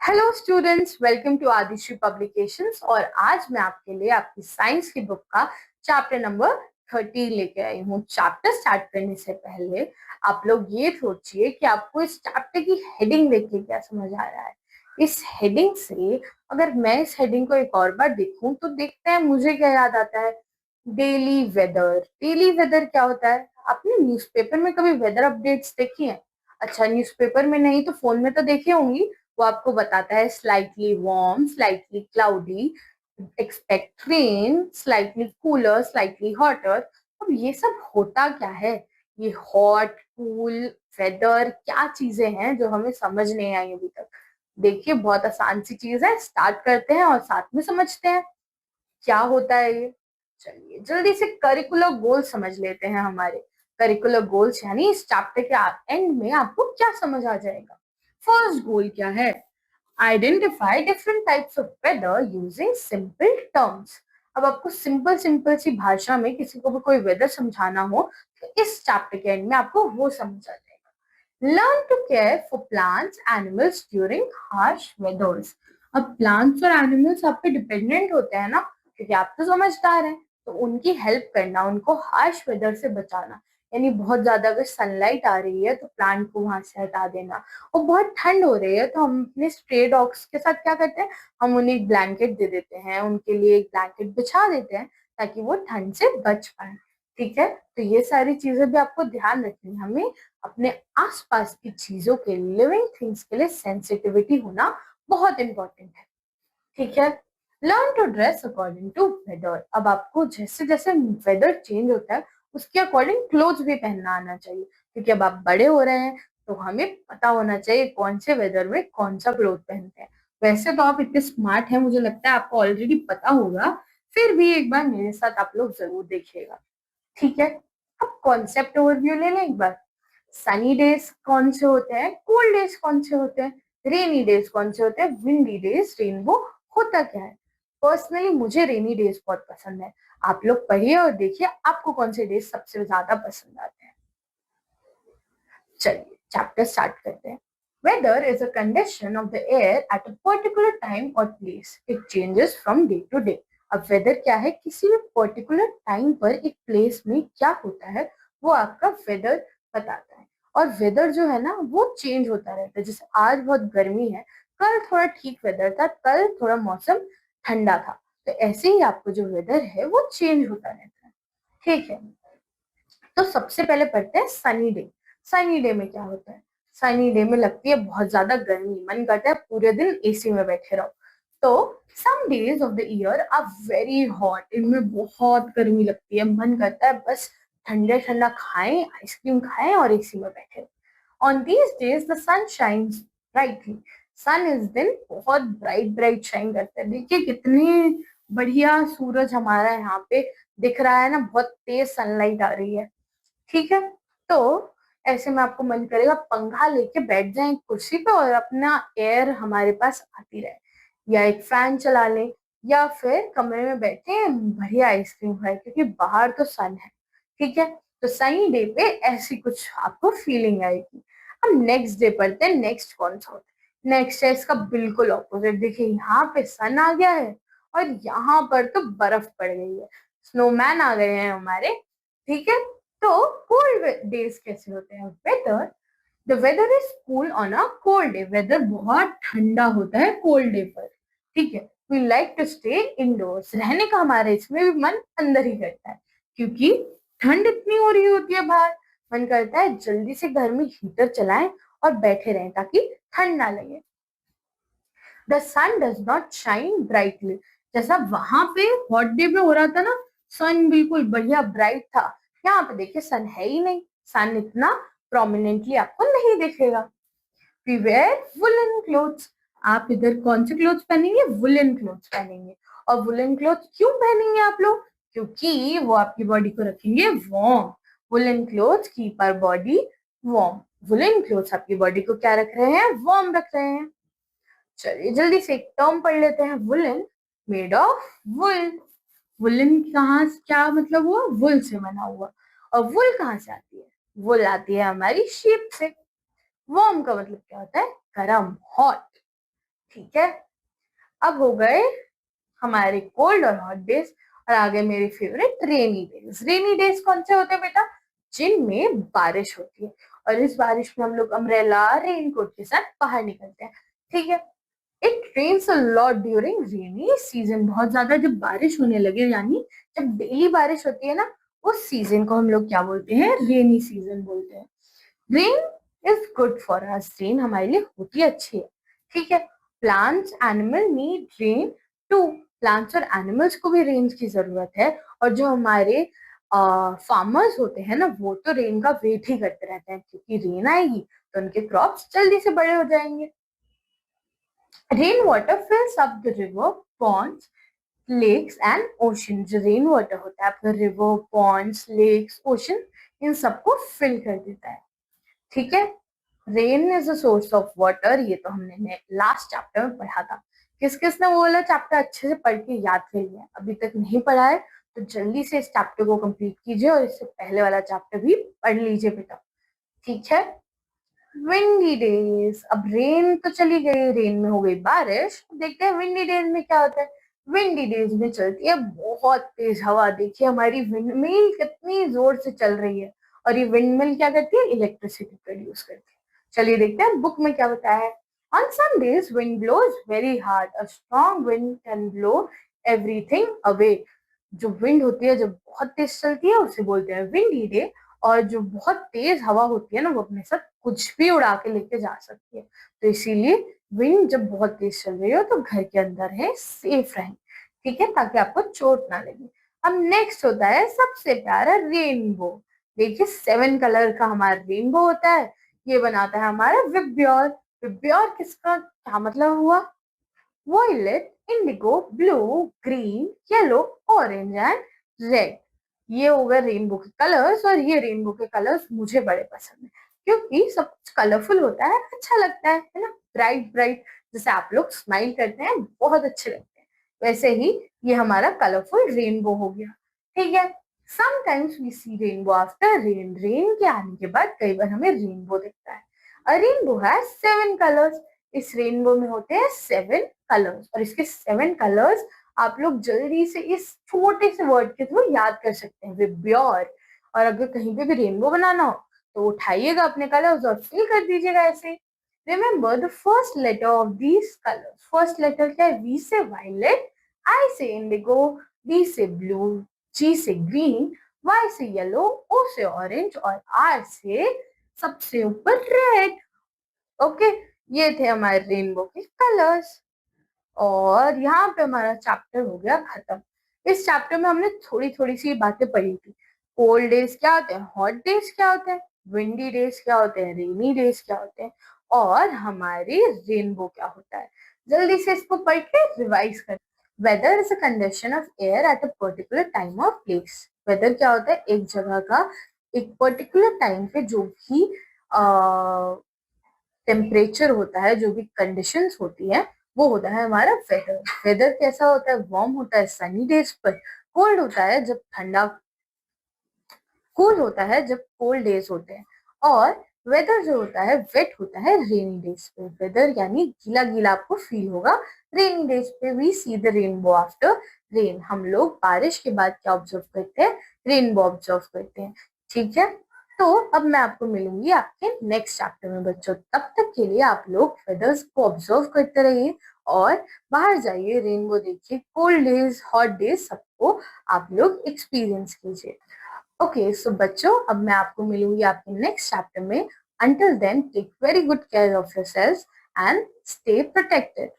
Hello students, welcome to Adishri publications. और आज मैं आपके लिए आपकी साइंस की बुक का चैप्टर नंबर 30 लेके आई हूँ। चैप्टर स्टार्ट करने से पहले आप लोग ये सोचिए कि आपको इस चैप्टर की हेडिंग देख के क्या समझ आ रहा है। इस हेडिंग से अगर मैं इस हेडिंग को एक और बार देखूं तो देखते हैं मुझे क्या याद आता है। Daily weather. डेली वेदर क्या होता है? आपने न्यूज़पेपर में कभी वेदर अपडेट्स देखी है? अच्छा, न्यूज़पेपर में नहीं तो फोन में तो देखी होंगी। वो आपको बताता है slightly warm, slightly cloudy, expect rain, slightly cooler, slightly hotter. अब ये सब होता क्या है? ये हॉट, कूल, वेदर क्या चीजें हैं जो हमें समझ नहीं आई अभी तक? देखिए, बहुत आसान सी चीज है। स्टार्ट करते हैं और साथ में समझते हैं क्या होता है ये। चलिए जल्दी से करिकुलर गोल समझ लेते हैं। हमारे करिकुलर गोल्स यानी इस चैप्टर के एंड में आपको क्या समझ आ जाएगा। फर्स्ट गोल क्या है? Identify different types of weather using simple terms. अब आपको सिंपल सिंपल सी भाषा में किसी को भी कोई वेदर समझाना हो तो इस चैप्टर के एंड में आपको वो समझ आ जाएगा। Learn to care for plants animals during harsh weathers. अब प्लांट्स और एनिमल्स आप पे डिपेंडेंट होते हैं ना, क्योंकि आप तो समझदार हैं। तो उनकी हेल्प करना, उनको हार्श वेदर से बचाना, यानी बहुत ज्यादा अगर सनलाइट आ रही है तो प्लांट को वहां से हटा देना। और बहुत ठंड हो रही है तो हम अपने स्ट्रे डॉग्स के साथ क्या करते हैं, हम उन्हें एक ब्लैंकेट दे देते हैं, उनके लिए एक ब्लैंकेट बिछा देते हैं ताकि वो ठंड से बच पाए। ठीक है, तो ये सारी चीजें भी आपको ध्यान रखनी है। हमें अपने आसपास की चीजों के, लिविंग थिंग्स के लिए सेंसिटिविटी होना बहुत इंपॉर्टेंट है। ठीक है। Learn to dress according to weather. अब आपको जैसे जैसे वेदर चेंज होता है उसके अकॉर्डिंग क्लोथ्स भी पहनना आना चाहिए, क्योंकि अब आप बड़े हो रहे हैं तो हमें पता होना चाहिए कौन से वेदर में कौन सा क्लोथ पहनते हैं। वैसे तो आप इतने स्मार्ट हैं, मुझे लगता है आपको ऑलरेडी पता होगा, फिर भी एक बार मेरे साथ आप लोग जरूर देखिएगा। ठीक है। अब कॉन्सेप्ट ओवरव्यू ले लें एक बार। सनी डेज कौन से होते हैं, कोल्ड डेज कौन से होते हैं, रेनी डेज कौन से होते हैं, विंडी डेज, रेनबो होता क्या है। पर्सनली मुझे रेनी डेज बहुत पसंद है। आप लोग पढ़िए और देखिए आपको कौन से डेज सबसे ज्यादा पसंद आते हैं। चलिए चैप्टर स्टार्ट करते हैं। Weather is a condition of the air at a particular time और place, it changes from day to day. अब वेदर क्या है? किसी भी पर्टिकुलर टाइम पर एक प्लेस में क्या होता है वो आपका वेदर बताता है। और वेदर जो है ना वो चेंज होता रहता है। जैसे आज बहुत गर्मी है, कल थोड़ा ठीक वेदर था, कल थोड़ा मौसम ठंडा था। तो ऐसे ही आपको जो वेदर है वो चेंज होता रहता है। ठीक है, तो सबसे पहले पढ़ते हैं सनी डे। सनी डे में क्या होता है? सनी डे में लगती है बहुत ज्यादा गर्मी, मन करता है पूरे दिन एसी में बैठे रहो। तो some days of the year are very hot, इनमें बहुत गर्मी लगती है, मन करता है बस ठंडा ठंडा खाएं, आइसक्रीम खाएं और एसी में बैठे। On these days the sun shines brightly. Sun इस दिन बहुत ब्राइट ब्राइट शाइन करता है। देखिए कितनी बढ़िया सूरज हमारा यहाँ पे दिख रहा है ना, बहुत तेज सनलाइट आ रही है। ठीक है, तो ऐसे में आपको मन करेगा पंखा लेके बैठ जाए कुर्सी पे और अपना एयर हमारे पास आती रहे, या एक फैन चला लें, या फिर कमरे में बैठे बढ़िया आइसक्रीम खाए, क्योंकि बाहर तो सन है। ठीक है, तो सनी डे पे ऐसी कुछ आपको फीलिंग आएगी। अब नेक्स्ट डे पढ़ते हैं, नेक्स्ट कौन सा होता है? नेक्स्ट है इसका बिल्कुल ऑपोजिट। देखिए यहाँ पे सन आ गया है और यहाँ पर तो बर्फ पड़ गई है, स्नोमैन आ गए हैं हमारे। ठीक है, तो कोल्ड डेज कैसे होते हैं? Weather, the weather is cool on a cold day. Weather बहुत ठंडा होता है कोल्ड डे पर। ठीक है, we like to stay indoors. रहने का हमारे इसमें भी मन अंदर ही करता है, क्योंकि ठंड इतनी हो रही होती है बाहर। मन करता है जल्दी से घर में हीटर चलाएं और बैठे रहें ताकि ठंड ना लगे। The sun does not shine brightly. जैसा वहां पे हॉट डे में हो रहा था ना, सन बिल्कुल बढ़िया ब्राइट था, यहाँ पे देखिए सन है ही नहीं। सन इतना प्रोमिनेंटली आपको नहीं दिखेगा। We wear woollen clothes. आप इधर कौन से क्लोथ्स पहनेंगे? वुलन क्लोथ्स पहनेंगे। और वुलन क्लोथ क्यों पहनेंगे आप लोग? क्योंकि वो आपकी बॉडी को रखेंगे warm. Woollen clothes keep our body warm. Woollen clothes आपकी बॉडी को क्या रख रहे हैं? वार्म रख रहे हैं। चलिए जल्दी से एक टर्म पढ़ लेते हैं, woollen, made of wool. Woollen कहाँ, क्या मतलब हुआ? वुल से बना हुआ। और वुल कहाँ से आती है? वुल आती है हमारी शीप से। वार्म का मतलब क्या होता है? गरम, हॉट। ठीक है, अब हो गए हमारे कोल्ड और हॉट डेज और आगे मेरी favourite rainy days. Rainy days कौन से होते हैं बेटा? जिनमें बारिश होती है और इस बारिश में हम लोग अम्ब्रेला रेनकोट के साथ बाहर निकलते हैं। ठीक है, it rains a lot during rainy season. बहुत ज्यादा जब बारिश होने लगे, यानी जब डेली बारिश होती है ना, उस सीजन को हम लोग क्या बोलते हैं? रेनी सीजन बोलते हैं। Rain is good for us. Rain हमारे लिए होती अच्छी है। ठीक है, plants animal need rain too. Plants और एनिमल्स को भी रेन की जरूरत है। और जो हमारे फार्मर्स होते हैं ना, वो तो रेन का वेट ही करते रहते हैं, क्योंकि रेन आएगी तो उनके क्रॉप्स जल्दी से बड़े हो जाएंगे। Rain water fills up the river, ponds, lakes and ocean. जो रेन वाटर होता है आपका रिवर, पॉन्ड्स, लेक्स, ओशन, इन सबको फिल कर देता है। ठीक है, rain is a source of water. ये तो हमने लास्ट चैप्टर में पढ़ा था। किस किस ने वो वाला चैप्टर अच्छे से पढ़ के याद कर लिया? अभी तक नहीं पढ़ा है तो जल्दी से इस चैप्टर को कंप्लीट कीजिए और इससे पहले वाला चैप्टर भी पढ़ लीजिए बेटा। ठीक है, विंडी डेज। अब रेन तो चली गई, रेन में हो गई बारिश। देखते हैं विंडी डेज में क्या होता है। विंडी डेज में चलती है बहुत तेज हवा। देखिए हमारी विंडमिल कितनी जोर से चल रही है और ये विंडमिल क्या करती है? इलेक्ट्रिसिटी प्रोड्यूस करती है। चलिए देखते हैं बुक में क्या बताया है। On some days wind blows very hard, a strong wind can blow everything away. जो विंड होती है जब बहुत तेज चलती है उसे बोलते हैं विंडी डे। और जो बहुत तेज हवा होती है ना, वो अपने साथ कुछ भी उड़ा के लेके जा सकती है। तो इसीलिए विंड जब बहुत तेज चल रही हो तो घर के अंदर है, सेफ रहें। ठीक है, ताकि आपको चोट ना लगे। अब नेक्स्ट होता है सबसे प्यारा रेनबो। देखिए 7 कलर का हमारा रेनबो होता है। ये बनाता है हमारा विब्योर। विब्योर किसका क्या मतलब हुआ? Violet, indigo, blue, green, yellow, orange and red. ये हो गए रेनबो के कलर्स और ये रेनबो के कलर्स मुझे बड़े पसंद है, क्योंकि सब कुछ कलरफुल होता है, अच्छा लगता है ना? ब्राइट ब्राइट, जैसे आप लोग स्माइल करते हैं बहुत अच्छे लगते हैं, वैसे ही ये हमारा कलरफुल रेनबो हो गया। ठीक है, sometimes we see rainbow after rain. Rain के आने के बाद कई बार हमें रेनबो दिखता है। अ रेनबो हैज 7 कलर्स। इस रेनबो में होते हैं 7 कलर्स और इसके 7 कलर्स आप लोग जल्दी से इस छोटे से वर्ड के थ्रू याद कर सकते हैं, विब्योर। और अगर कहीं पे भी रेनबो बनाना हो तो उठाइएगा अपने कलर्स और फिल कर दीजिएगा ऐसे। Remember the first letter of these colours. First letter क्या है? वी से वायलेट, आई से इंडिगो, बी से ब्लू, जी से ग्रीन, वाई से येलो, ओ से ऑरेंज और आर से सबसे ऊपर रेड। ओके, ये थे हमारे रेनबो के कलर्स और यहाँ पे हमारा चैप्टर हो गया खत्म। इस चैप्टर में हमने थोड़ी थोड़ी सी बातें पढ़ी थी। कोल्ड डेज क्या होते हैं, हॉट डेज क्या होते हैं, विंडी डेज क्या होते हैं, रेनी डेज क्या होते हैं और हमारी रेनबो क्या होता है। जल्दी से इसको पढ़ के रिवाइज कर। Weather is a condition of air at a particular time of place. वेदर क्या होता है? एक जगह का एक पर्टिकुलर टाइम पे जो भी टेम्परेचर होता है, जो भी कंडीशंस होती है, वो होता है हमारा वेदर। वेदर कैसा होता है? वार्म होता है सनी डेज पर, कोल्ड होता है जब ठंडा, कूल होता है जब कोल्ड डेज होते हैं, और वेदर जो होता है वेट होता है रेनी डेज पे। वेदर यानी गीला गीला आपको फील होगा। रेनी डेज पे we see the rainbow after rain. हम लोग बारिश के बाद क्या ऑब्जर्व करते हैं? रेनबो ऑब्जर्व करते हैं। ठीक है, तो अब मैं आपको मिलूंगी आपके नेक्स्ट चैप्टर में बच्चों। तब तक के लिए आप लोग वेदर्स को ऑब्जर्व करते रहिए और बाहर जाइए, रेनबो देखिए, कोल्ड डेज हॉट डेज सबको आप लोग एक्सपीरियंस कीजिए। ओके सो बच्चों, अब मैं आपको मिलूंगी आपके नेक्स्ट चैप्टर में। Until then take very good care of yourselves and stay protected.